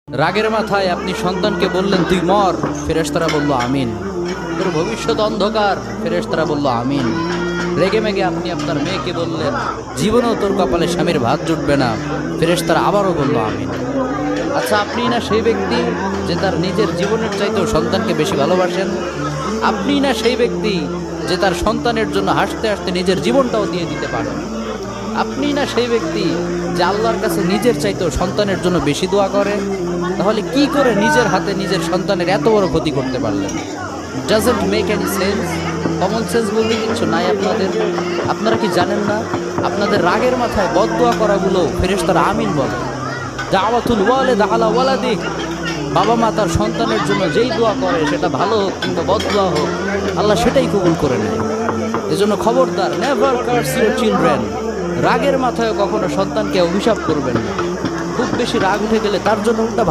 রাগের মাথায় আপনি সন্তানকে বললেন তুই মর, ফেরেশতারা বলল আমিন। তোর ভবিষ্যৎ অন্ধকার, ফেরেশতারা বলল আমিন। রেগে মেগে আপনি আপনার মেয়েকে বললেন জীবনেও তোর কপালে স্বামীর ভাত জুটবে না, ফেরেশতারা আবারও বলল আমিন। আচ্ছা, আপনি না সেই ব্যক্তি যে তার নিজের জীবনের চাইতেও সন্তানকে বেশি ভালোবাসেন? আপনি না সেই ব্যক্তি যে তার সন্তানের জন্য হাসতে হাসতে নিজের জীবনটাও দিয়ে দিতে পারেন? আপনি না সেই ব্যক্তি যে আল্লাহর কাছে নিজের চাইতেও সন্তানের জন্য বেশি দোয়া করে? তাহলে কি করে নিজের হাতে নিজের সন্তানের এত বড় ক্ষতি করতে পারলেন? Doesn't make any sense. Common sense বলতে কিছু নাই আপনাদের? আপনারা কি জানেন না আপনাদের রাগের মাথায় বদদোয়া করাগুলো ফেরেশতারা আমিন বলে? দাওয়াতুল ওয়ালিদ আলা ওয়ালাদিহ, বাবা মা তার সন্তানের জন্য যেই দোয়া করে সেটা ভালো হোক কিংবা বদদোয়া হোক, আল্লাহ সেটাই কবুল করে নেয়। এজন্য খবরদার, নেভার কার্স ইউর চিলড্রেন। রাগের মাথায় কখনো সন্তানকে অভিশাপ করবেন না। খুব বেশি রাগ উঠে গেলে তার জন্য উল্টা